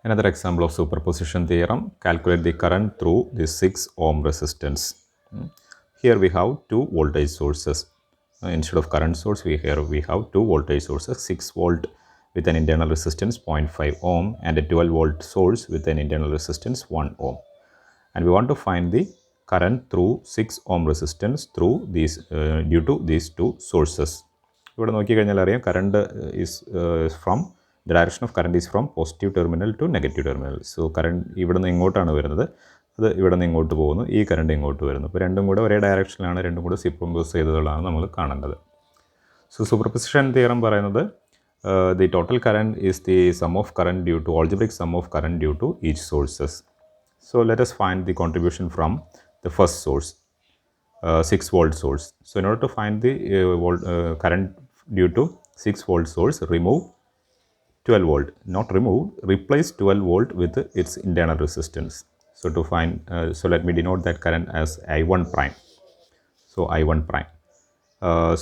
Another example of superposition theorem, calculate the current through this 6 ohm resistance. Here we have two voltage sources. Instead of current source, we have two voltage sources, 6 volt with an internal resistance 0.5 ohm and a 12 volt source with an internal resistance 1 ohm. And we want to find the current through 6 ohm resistance through these due to these two sources. ഇവിടെ നോക്കിക്കഴിഞ്ഞാൽ അറിയാം current from the direction of current is from positive terminal to negative terminal. So current ഇവിടെ നിന്ന് ഇങ്ങോട്ടാണ് വരുന്നത്, അത് ഇവിടെ നിന്ന് ഇങ്ങോട്ട് പോകുന്നു, ഈ കറണ്ട് ഇങ്ങോട്ട് വരുന്നു. അപ്പോൾ രണ്ടും കൂടെ ഒരേ ഡയറക്ഷനിലാണ്, രണ്ടും കൂടെ സൂപ്പർപോസ് ചെയ്തതാണ് നമ്മൾ കാണേണ്ടത്. സോ സൂപ്പർപോസിഷൻ തിയറം പറയുന്നത് the total current is the sum of current due to algebraic sum of current due to each sources. So let us find the contribution from the first source, 6 volt source. So in order to find the current due to 6 volt source, remove 12 volt, not remove, replace 12 volt with its internal resistance. So to find, so let me denote that current as I1 prime. So I1 prime.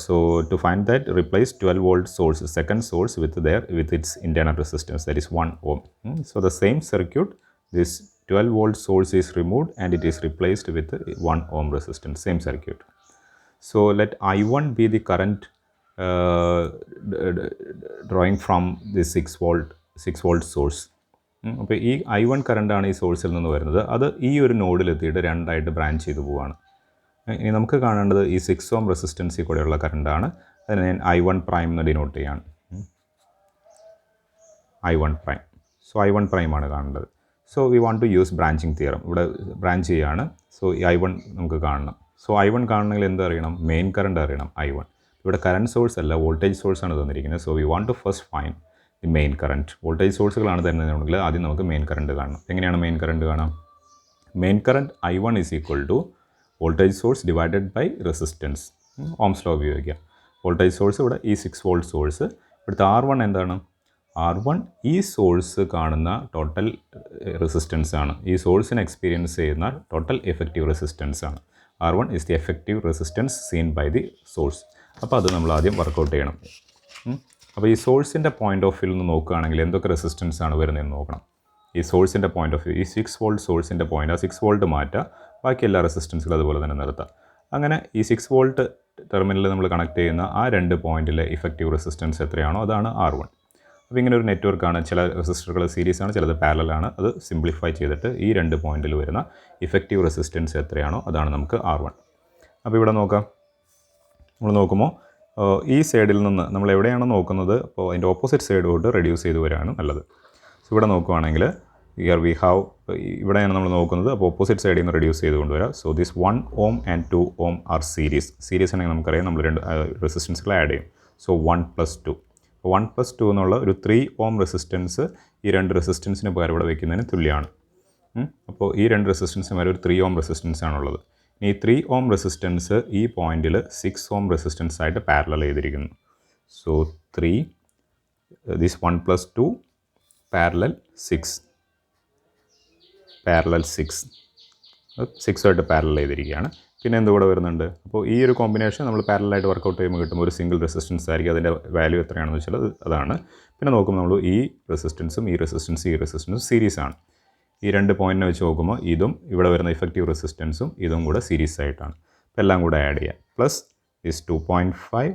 So to find that, replace 12 volt source, second source with its internal resistance, that is 1 ohm. So the same circuit, this 12 volt source is removed and it is replaced with 1 ohm resistance, same circuit. So let I1 be the current drawing from this 6 volt source. അപ്പോൾ ഈ I1 കറണ്ടാണ് ഈ സോഴ്സിൽ നിന്ന് വരുന്നത്. അത് ഈ ഒരു നോഡിലെത്തിയിട്ട് രണ്ടായിട്ട് ബ്രാഞ്ച് ചെയ്ത് പോവുകയാണ്. ഇനി നമുക്ക് കാണേണ്ടത് ഈ 6 ഓം റെസിസ്റ്റൻസിൽ കൂടെയുള്ള കറണ്ടാണ്. അതിനെ ഞാൻ I1 പ്രൈം എന്ന് ഡിനോട്ട് ചെയ്യാണ്. I1 prime. So I1 prime ആണ് കാണേണ്ടത്. So we want to use branching theorem. ഇവിടെ ബ്രാഞ്ച് ചെയ്യുകയാണ്. സോ ഈ I1 നമുക്ക് കാണണം. സോ I1 കാണണമെങ്കിൽ എന്ത് അറിയണം? മെയിൻ കറണ്ട് അറിയണം I1. ഇവിടെ കറണ്ട് സോഴ്സ് അല്ല, വോൾട്ടേജ് സോഴ്സാണ് തന്നിരിക്കുന്നത്. So we want to first find the main current. Voltage സോഴ്സുകളാണ് തരുന്നതെങ്കിൽ ആദ്യം നമുക്ക് മെയിൻ കറണ്ട് കാണണം. എങ്ങനെയാണ് മെയിൻ കറണ്ട് കാണാം? Main current I1 is equal to voltage source divided by resistance. Ohm's law ഉപയോഗിക്കാം. വോൾട്ടേജ് സോഴ്സ് ഇവിടെ ഈ 6 വോൾട്ട് സോഴ്സ്. ഇവിടുത്തെ R1 എന്താണ്? R1 ഈ സോഴ്സ് കാണുന്ന ടോട്ടൽ റെസിസ്റ്റൻസ് ആണ്. ഈ സോഴ്സിന് എക്സ്പീരിയൻസ് ചെയ്യുന്ന ടോട്ടൽ എഫക്റ്റീവ് റെസിസ്റ്റൻസ് ആണ്. R1 is the effective resistance seen by the source. അപ്പോൾ അത് നമ്മൾ ആദ്യം വർക്കൗട്ട് ചെയ്യണം. അപ്പോൾ ഈ സോഴ്സിൻ്റെ പോയിൻ്റ് ഓഫ് വ്യൂവിൽ നിന്ന് നോക്കുകയാണെങ്കിൽ എന്തൊക്കെ റെസിസ്റ്റൻസ് ആണ് വരുന്നതെന്ന് നോക്കണം. ഈ സോഴ്സിൻ്റെ പോയിൻ്റ് ഓഫ് വ്യൂ, ഈ 6 വോൾട്ട് സോഴ്സിൻ്റെ പോയിൻ്റ്, ആ 6 വോൾട്ട് മാറ്റുക, ബാക്കി എല്ലാ റെസിസ്റ്റൻസുകളും അതുപോലെ തന്നെ നിർത്താം. അങ്ങനെ ഈ 6 വോൾട്ട് ടെർമിനലിൽ നമ്മൾ കണക്ട് ചെയ്യുന്ന ആ രണ്ട് പോയിൻറ്റിലെ ഇഫക്റ്റീവ് റെസിസ്റ്റൻസ് എത്രയാണോ അതാണ് R1. അപ്പോൾ ഇങ്ങനെ ഒരു നെറ്റ്വർക്കാണ്. ചില റെസിസ്റ്ററുകൾ സീരീസ് ആണ്, ചിലത് പാരലൽ ആണ്. അത് സിംപ്ലിഫൈ ചെയ്തിട്ട് ഈ രണ്ട് പോയിൻറ്റിൽ വരുന്ന ഇഫക്റ്റീവ് റെസിസ്റ്റൻസ് എത്രയാണോ അതാണ് നമുക്ക് R1. അപ്പോൾ ഇവിടെ നോക്കാം. നമ്മൾ നോക്കുമ്പോൾ ഈ സൈഡിൽ നിന്ന് നമ്മൾ എവിടെയാണോ നോക്കുന്നത്, അപ്പോൾ അതിൻ്റെ ഓപ്പോസിറ്റ് സൈഡോട്ട് റെഡ്യൂസ് ചെയ്ത് വരികയാണ് നല്ലത്. സോ ഇവിടെ നോക്കുവാണെങ്കിൽ ഹിയർ വി ഹാവ്, ഇവിടെയാണ് നമ്മൾ നോക്കുന്നത്. അപ്പോൾ ഓപ്പോസിറ്റ് സൈഡിൽ നിന്ന് റെഡ്യൂസ് ചെയ്ത് കൊണ്ടുവരാം. So this 1 ohm and 2 ohm are series. Series ആണെങ്കിൽ നമുക്കറിയാം നമ്മൾ രണ്ട് റെസിസ്റ്റൻസുകൾ ആഡ് ചെയ്യും. സോ 1 + 2. 1 + 2 എന്നുള്ള ഒരു 3 ohm റെസിസ്റ്റൻസ് ഈ രണ്ട് റെസിസ്റ്റൻസിന് പകരം ഇവിടെ വയ്ക്കുന്നതിന് തുല്യമാണ്. അപ്പോൾ ഈ രണ്ട് റെസിസ്റ്റൻസിന് പകരം ഒരു 3 ohm റെസിസ്റ്റൻസ് ആണുള്ളത്. ഈ 3 ohm റെസിസ്റ്റൻസ് ഈ പോയിന്റിൽ 6 ohm റെസിസ്റ്റൻസ് ആയിട്ട് പാരലൽ ചെയ്തിരിക്കുന്നു. സോ 3 ദിസ് 1 + 2 പാരലൽ 6 ആയിട്ട് പാരലൽ ചെയ്തിരിക്കുകയാണ്. പിന്നെ എന്തുകൂടെ വരുന്നുണ്ട്? അപ്പോൾ ഈ ഒരു കോമ്പിനേഷൻ നമ്മൾ പാരലായിട്ട് വർക്കൗട്ട് ചെയ്യുമ്പോൾ കിട്ടുമ്പോൾ ഒരു സിംഗിൾ റെസിസ്റ്റൻസ് ആയിരിക്കും. അതിൻ്റെ വാല്യൂ എത്രയാണെന്ന് വെച്ചാൽ അതാണ്. പിന്നെ നോക്കുമ്പോൾ നമ്മൾ ഈ റെസിസ്റ്റൻസും ഈ റെസിസ്റ്റൻസും സീരീസ് ആണ്. ഈ രണ്ട് പോയിൻറ്റിനെ വെച്ച് നോക്കുമ്പോൾ ഇതും ഇവിടെ വരുന്ന ഇഫക്റ്റീവ് റെസിസ്റ്റൻസും ഇതും കൂടെ സീരീസ് ആയിട്ടാണ്. അപ്പോൾ എല്ലാം കൂടെ ആഡ് ചെയ്യാം. Plus this 2.5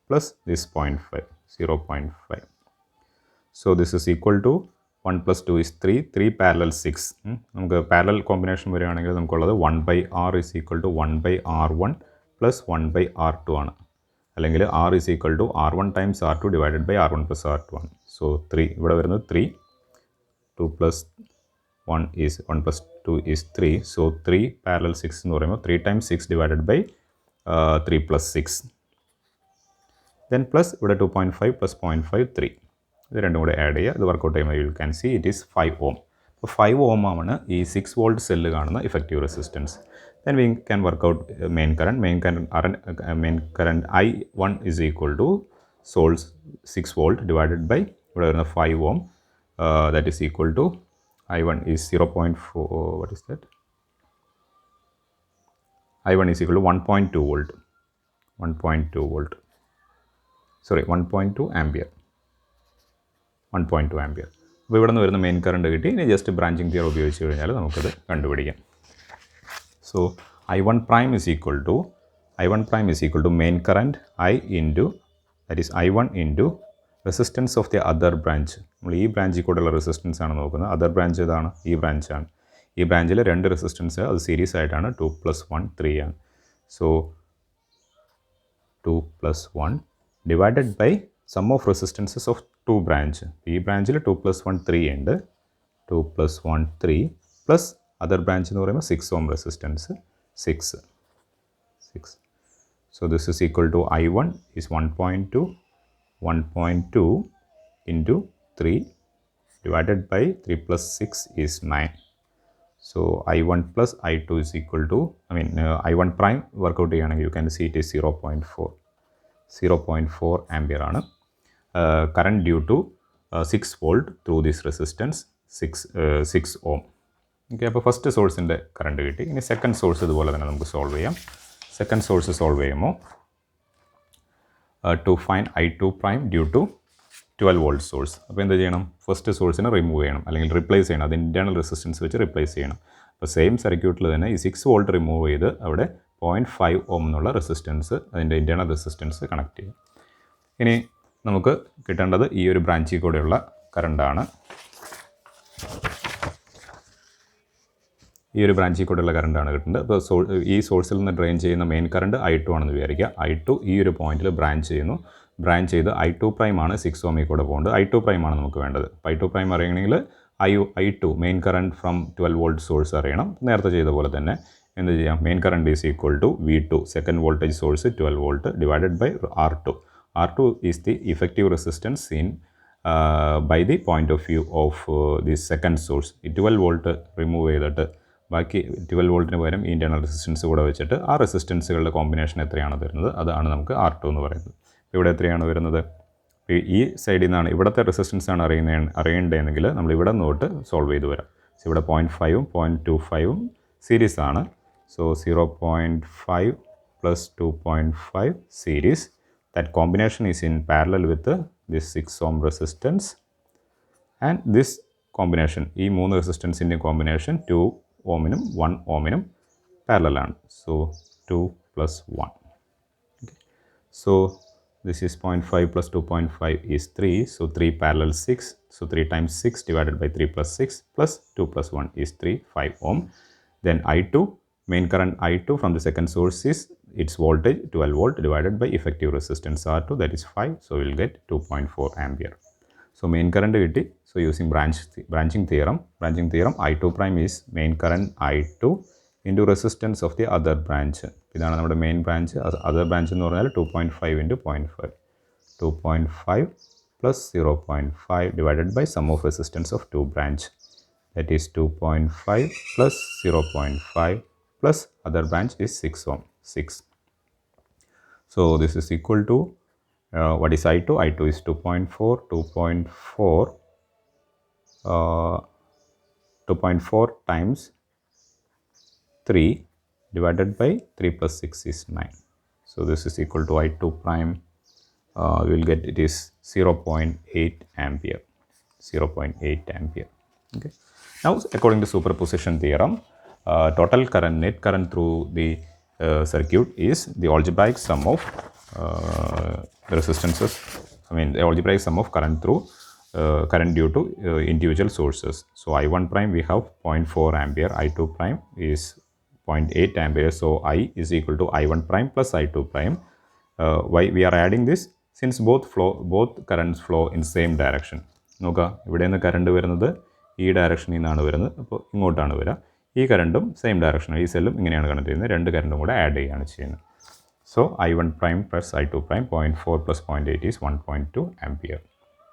plus this 0.5 0.5. So this is equal to 1 + 2 is 3 parallel 6. നമുക്ക് പാരലൽ കോമ്പിനേഷൻ വരികയാണെങ്കിൽ നമുക്കുള്ളത് 1/R is equal to 1/R1 plus 1/R2 ആണ്. അല്ലെങ്കിൽ R is equal to R1 times R2 divided by R1 plus R2 ആണ്. So 3 ഇവിടെ വരുന്നത് 3, 2 + 1 is 1 + 2 is 3. So 3 parallel 6 എന്ന് പറയുമ്പോൾ 3 times 6 divided by 3 + 6. Then plus ഇവിടെ 2.5 പ്ലസ് 0.5 3. ഇത് രണ്ടും കൂടെ ആഡ് ചെയ്യുക. ഇത് വർക്കൗട്ട് ചെയ്യുമ്പോൾ you can see it is 5 ohm. അപ്പോൾ 5 ohm ആണ് ഈ 6 വോൾട്ട് സെല്ല് കാണുന്ന effective resistance. Then we can work out main current. Main current I1 is equal to source 6 volt divided by ഇവിടെ വരുന്ന 5 ohm. That is equal to I1 is 0.4, what is that? I1 is equal to 1.2 volt. 1.2 volt. Sorry, 1.2 ampere. 1.2 ampere. അപ്പോൾ ഇവിടെ നിന്ന് വരുന്ന main current കിട്ടി. ഇനി just branching theorem ഉപയോഗിച്ച് കഴിഞ്ഞാൽ നമുക്കത് കണ്ടുപിടിക്കാം. So I1 prime is equal to main current I into, that is I1 into resistance of the other branch. നമ്മൾ ഈ ബ്രാഞ്ചിൽ കൂടെയുള്ള റെസിസ്റ്റൻസ് ആണ് നോക്കുന്നത്. അതർ ബ്രാഞ്ച് ഏതാണ്? ഈ ബ്രാഞ്ചാണ്. ഈ ബ്രാഞ്ചിൽ 2 റെസിസ്റ്റൻസ്, അത് സീരീസ് ആയിട്ടാണ്. 2 + 1 3 ആണ്. So 2 + 1 divided by sum of resistances of 2 branch. ഈ ബ്രാഞ്ചിൽ 2 + 1 3 ഉണ്ട്. 2 + 1 3 പ്ലസ് അതർ ബ്രാഞ്ച് എന്ന് പറയുമ്പോൾ 6 ohm resistance 6. So this is equal to I1 is 1.2 into 3 divided by 3 plus 6 is 9. So I1 plus I2 is equal to, I1 prime workout cheyanengil you can see it is 0.4 ampere ആണ്. Current due to 6 volt through this resistance 6 ohm. Okay, അപ്പോൾ first സോഴ്സിൻ്റെ current കിട്ടി. ഇനി second source ഇതുപോലെ തന്നെ നമുക്ക് solve ചെയ്യാം. Second source solve ചെയ്യുമ്പോൾ to find I2 prime due to 12 volt source. അപ്പോൾ എന്ത് ചെയ്യണം? ഫസ്റ്റ് സോഴ്സിനെ റിമൂവ് ചെയ്യണം, അല്ലെങ്കിൽ റിപ്ലേസ് ചെയ്യണം. അത് ഇൻറ്റേർണൽ റെസിസ്റ്റൻസ് വെച്ച് റിപ്ലേസ് ചെയ്യണം. അപ്പോൾ സെയിം സർക്യൂട്ടിൽ തന്നെ ഈ 6 വോൾട്ട് റിമൂവ് ചെയ്ത് അവിടെ 0.5 ഓം എന്നുള്ള റെസിസ്റ്റൻസ്, അതിൻ്റെ ഇൻറ്റേർണൽ റെസിസ്റ്റൻസ് കണക്ട് ചെയ്യും. ഇനി നമുക്ക് കിട്ടേണ്ടത് ഈ ഒരു ബ്രാഞ്ചിൽ കൂടെയുള്ള കറണ്ടാണ്. ഈ ഒരു ബ്രാഞ്ചിൽ കൂടെയുള്ള കറണ്ടാണ് കിട്ടുന്നത്. അപ്പോൾ ഈ സോഴ്സിൽ നിന്ന് ഡ്രെയിൻ ചെയ്യുന്ന മെയിൻ കറണ്ട് I2 ആണെന്ന് വിചാരിക്കുക. I2 ഈ ഒരു പോയിന്റിൽ ബ്രാഞ്ച് ചെയ്യുന്നു. ബ്രാഞ്ച് ചെയ്ത് I2 പ്രൈം ആണ് 6 ഓമിൽ കൂടെ പോകുന്നത്. I2 പ്രൈം ആണ് നമുക്ക് വേണ്ടത്. അപ്പോൾ I2 പ്രൈം അറിയണമെങ്കിൽ I2 main current from 12 volt source അറിയണം. നേരത്തെ ചെയ്ത പോലെ തന്നെ എന്ത് ചെയ്യാം? Main current is equal to V2 second voltage source 12 volt divided by R2. R2 is the effective resistance in by the point of view of the second source. ഈ 12 volt remove ചെയ്തിട്ട് ബാക്കി 12 വോൾട്ടിന് പകരം ഈ ഇൻറ്റേർണൽ റെസിസ്റ്റൻസ് കൂടെ വെച്ചിട്ട് ആ റെസിസ്റ്റൻസുകളുടെ combination എത്രയാണ് തരുന്നത്, അതാണ് നമുക്ക് R2 എന്ന് പറയുന്നത്. ഇവിടെ എത്രയാണ് വരുന്നത്? ഈ സൈഡിൽ നിന്നാണ് ഇവിടുത്തെ റെസിസ്റ്റൻസ് ആണ് അറിയേണ്ടതെങ്കിൽ നമ്മൾ ഇവിടെ നോട്ട് സോൾവ് ചെയ്ത് വരാം. സോ ഇവിടെ 0.5ഉം 0.25ഉം സീരീസ് ആണ്. So 0.5 + 2.5 series. That combination is in parallel with this 6 ohm resistance and this combination, ഈ 3 റെസിസ്റ്റൻസിൻ്റെ combination 2 ഓമിനും 1 ഓമിനും പാരലലാണ്. So 2 + 1. Okay. So this is 0.5 + 2.5 is 3. So 3 parallel 6. So 3 times 6 divided by 3 + 6 plus 2 + 1 is 3, 5 ohm. Then I2, main current I2 from the second source is its voltage 12 volt divided by effective resistance R2, that is 5. So we will get 2.4 ampere. So main current കിട്ടി. So using branching theorem, I2 prime is main current I2 into resistance of the other branch. ഇതാണ് നമ്മുടെ main branch. Other branch എന്ന് പറഞ്ഞാൽ 2.5 into 0.5. 2.5 plus 0.5 divided by sum of resistance of 2 branch. That is 2.5 plus 0.5 plus other branch is 6 ohm. 6. So this is equal to what is I2? I2 is 2.4 times 3 divided by 3 plus 6 is 9. So this is equal to I2 prime. We will get it is 0.8 ampere. 0.8 ampere. Okay. Now according to superposition theorem, total current, net current through the circuit is the algebraic sum of resistances. The algebraic sum of current through current due to individual sources. So I1 prime we have 0.4 ampere. I2 prime is 0.8 ampere. So I is equal to I1 prime plus I2 prime. Why we are adding this? Since both currents flow in same direction. നോക്കുക, ഇവിടെ നിന്ന് current വരുന്നത് ഈ ഡയറക്ഷനിൽ നിന്നാണ് വരുന്നത്. അപ്പോൾ ഇങ്ങോട്ടാണ് വരിക. ഈ കറണ്ടും സെയിം ഡയറക്ഷൻ, ഈ സെല്ലും ഇങ്ങനെയാണ് കണക്ട് ചെയ്യുന്നത്. രണ്ട് കറണ്ടും കൂടെ ആഡ് ചെയ്യുകയാണ് ചെയ്യുന്നത്. So I1 prime plus I2 prime 0.4 plus 0.8 is 1.2 ampere.